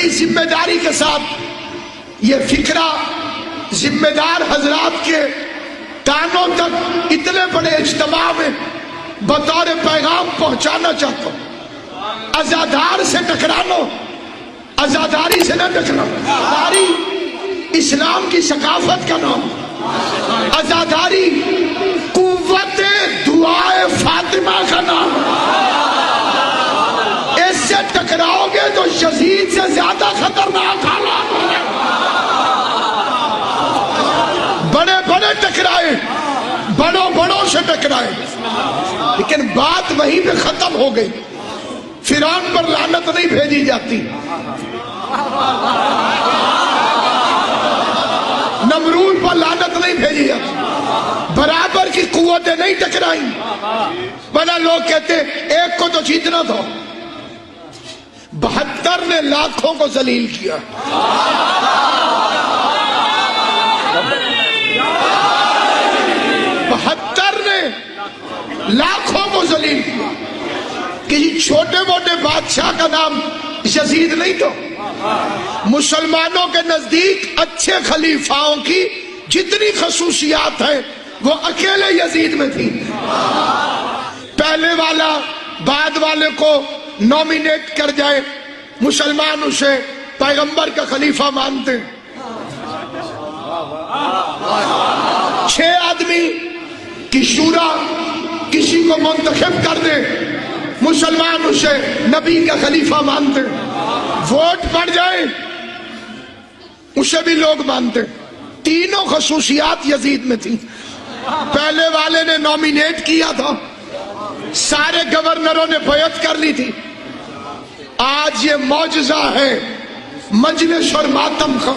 بڑی ذمہ داری کے ساتھ یہ فکرہ ذمہ دار حضرات کے کانوں تک اتنے بڑے اجتماع میں بطور پیغام پہنچانا چاہتا ہوں۔ ازادار سے ٹکرانا، ازاداری سے نہ ٹکرانا۔ ازاداری اسلام کی ثقافت کا نام، ازاداری قوت دعائے فاطمہ کا نام۔ اس سے ٹکراؤ گے تو یزید سے زیادہ خطرناک حالات ہوں گے۔ بڑے بڑے ٹکرائے، بڑوں سے ٹکرائے، لیکن بات وہیں پہ ختم ہو گئی۔ فرعون پر لعنت نہیں بھیجی جاتی، نمرود پر لعنت نہیں بھیجی جاتی، برابر کی قوتیں نہیں ٹکرائیں۔ بنا لوگ کہتے ایک کو تو جیتنا تھا، 72 نے لاکھوں کو ذلیل کیا۔ 72 نے لاکھوں کو ذلیل کیا۔ کسی چھوٹے موٹے بادشاہ کا نام یزید نہیں تو، مسلمانوں کے نزدیک اچھے خلیفاؤں کی جتنی خصوصیات ہیں وہ اکیلے یزید میں تھی۔ پہلے والا بعد والے کو نومینیٹ کر جائے، مسلمان اسے پیغمبر کا خلیفہ مانتے۔ 6 آدمی کی شورا کسی کو منتخب کر دے، مسلمان اسے نبی کا خلیفہ مانتے۔ ووٹ پڑ جائے اسے بھی لوگ مانتے۔ تینوں خصوصیات یزید میں تھیں۔ پہلے والے نے نومینیٹ کیا تھا، سارے گورنروں نے بیعت کر لی تھی۔ آج یہ معجزہ ہے مجلس اور ماتم کا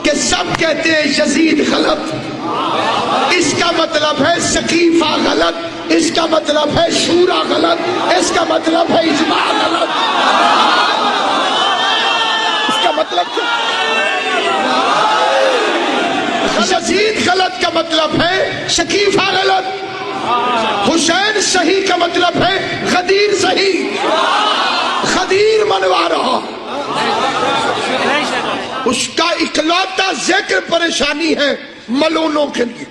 کہ سب کہتے ہیں یزید غلط، اس کا مطلب ہے سقیفہ غلط، اس کا مطلب ہے شورا غلط، اس کا مطلب ہے اجماع غلط۔ اس کا مطلب کیا؟ یزید غلط کا مطلب ہے سقیفہ غلط، حسین صحیح کا مطلب ہے غدیر صحیح، غدیر منوا رہا۔ اس کا اکلوتا ذکر پریشانی ہے ملونوں کے لیے،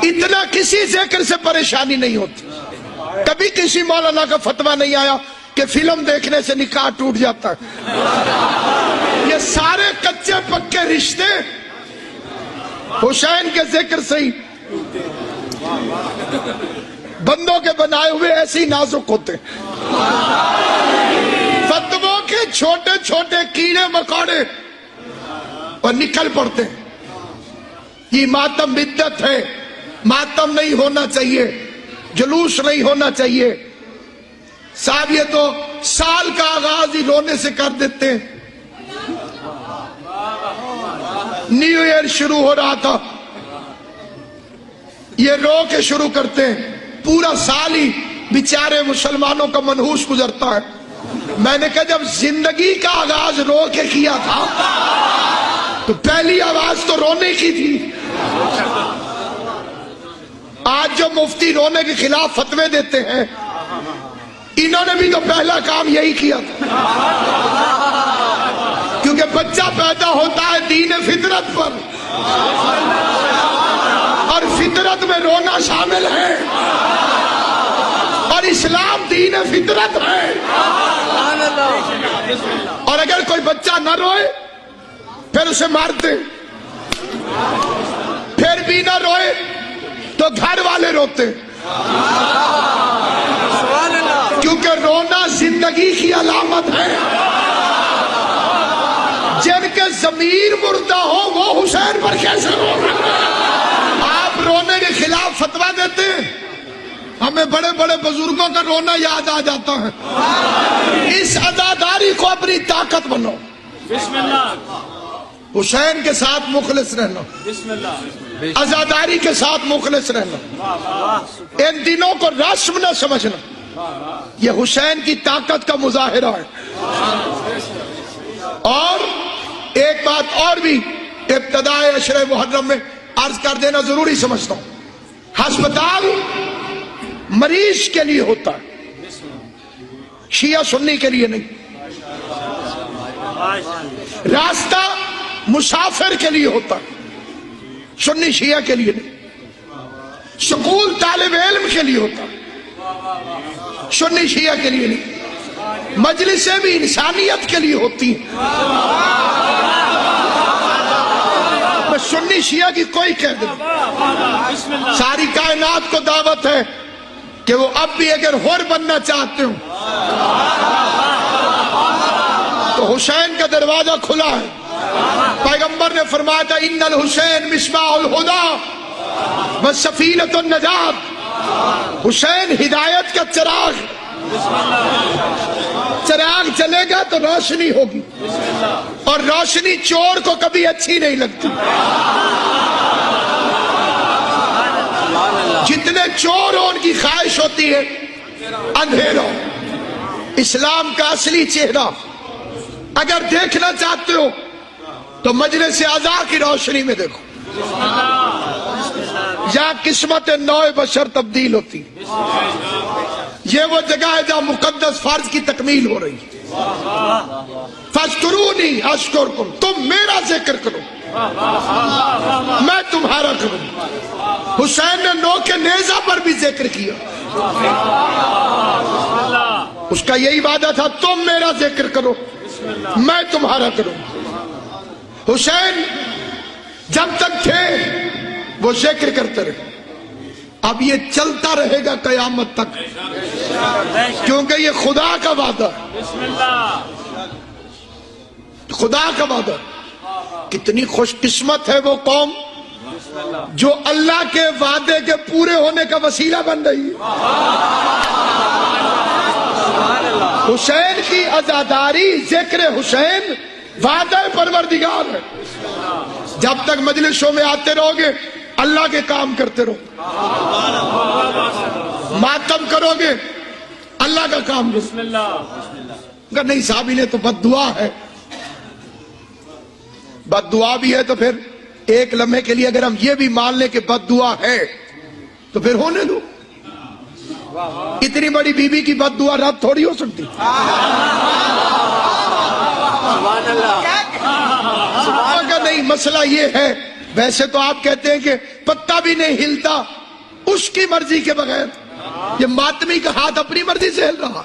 اتنا کسی ذکر سے پریشانی نہیں ہوتی۔ کبھی کسی مولانا کا فتویٰ نہیں آیا کہ فلم دیکھنے سے نکاح ٹوٹ جاتا ہے۔ یہ سارے کچے پکے رشتے حسین کے ذکر سے ہی بندوں کے بنائے ہوئے ایسے ہی نازک ہوتے۔ فتووں کے چھوٹے چھوٹے کیڑے مکوڑے اور نکل پڑتے۔ یہ ماتم بدعت ہے، ماتم نہیں ہونا چاہیے، جلوس نہیں ہونا چاہیے۔ صاحب یہ تو سال کا آغاز ہی رونے سے کر دیتے ہیں۔ نیو ایئر شروع ہو رہا تھا، یہ رو کے شروع کرتے ہیں، پورا سال ہی بیچارے مسلمانوں کا منحوس گزرتا ہے۔ میں نے کہا جب زندگی کا آغاز رو کے کیا تھا تو پہلی آواز تو رونے کی تھی۔ آج جو مفتی رونے کے خلاف فتوے دیتے ہیں، انہوں نے بھی تو پہلا کام یہی کیا تھا، کیونکہ بچہ پیدا ہوتا ہے دین فطرت پر، اور فطرت میں رونا شامل ہے، اور اسلام دین فطرت ہے۔ اور اگر کوئی بچہ نہ روئے پھر اسے مارتے، پھر بھی نہ روئے تو گھر والے روتے، کیونکہ رونا زندگی کی علامت ہے۔ جن کے ضمیر مردہ ہو وہ حسین پر کیسے رو سکتے ہیں؟ آپ رونے کے خلاف فتویٰ دیتے ہیں، ہمیں بڑے بڑے بزرگوں کا رونا یاد آ جاتا ہے۔ اس عزاداری کو اپنی طاقت بنو، بسم اللہ، حسین کے ساتھ مخلص رہنا، بسم اللہ، عزاداری کے ساتھ مخلص رہنا، ان دنوں کو رسم نہ سمجھنا، یہ حسین کی طاقت کا مظاہرہ ہے۔ اور ایک بات اور بھی ابتدائے عشرہ محرم میں عرض کر دینا ضروری سمجھتا ہوں، ہسپتال مریض کے لیے ہوتا ہے، شیعہ سنی کے لیے نہیں۔ راستہ مسافر کے لیے ہوتا ہے، سنی شیعہ کے لیے نہیں۔ سکول طالب علم کے لیے ہوتا ہے، سنی شیعہ کے لیے نہیں۔ مجلسیں بھی انسانیت کے لیے ہوتی ہیں۔ بس سنی شیعہ کی کوئی قید نہیں، ساری کائنات کو دعوت ہے کہ وہ اب بھی اگر حر بننا چاہتے ہو تو حسین کا دروازہ کھلا ہے۔ پیغمبر نے فرمایا تھا ان الحسین مصباح الہدی و سفینۃ النجات، حسین ہدایت کا چراغ، چراغ جلے گا تو روشنی ہوگی، اور روشنی چور کو کبھی اچھی نہیں لگتی۔ جتنے چور ہو ان کی خواہش ہوتی ہے اندھیرا۔ اسلام کا اصلی چہرہ اگر دیکھنا چاہتے ہو تو مجلس اعضاء کی روشنی میں دیکھو، یہاں قسمت نو بشر تبدیل ہوتی ہے۔ یہ وہ جگہ ہے جہاں مقدس فرض کی تکمیل ہو رہی ہے۔ فاذکرونی اذکرکم، تم میرا ذکر کرو میں تمہارا کروں۔ حسین نے نو کے نیزہ پر بھی ذکر کیا، اس کا یہی وعدہ تھا تم میرا ذکر کرو میں تمہارا کروں۔ حسین جب تک تھے وہ ذکر کرتے رہے، اب یہ چلتا رہے گا قیامت تک، کیونکہ یہ خدا کا وعدہ ہے، خدا کا وعدہ۔ کتنی خوش قسمت ہے وہ قوم جو اللہ کے وعدے کے پورے ہونے کا وسیلہ بن رہی ہے۔ حسین کی عزاداری ذکر حسین وعدہ پروردگار ہے۔ جب تک مجلسوں میں آتے رہو گے اللہ کے کام کرتے رہو، ماتم کرو گے اللہ کا کام کرو۔ اگر نہیں صاحب انہیں تو بد دعا ہے، بد دعا بھی ہے تو پھر ایک لمحے کے لیے اگر ہم یہ بھی مان لیں کہ بد دعا ہے تو پھر ہونے دو۔ اتنی بڑی بی بی کی بد دعا رد تھوڑی ہو سکتی۔ اگر نہیں مسئلہ یہ ہے، ویسے تو آپ کہتے ہیں کہ پتا بھی نہیں ہلتا اس کی مرضی کے بغیر، یہ ماتمی کا ہاتھ اپنی مرضی سے ہل رہا۔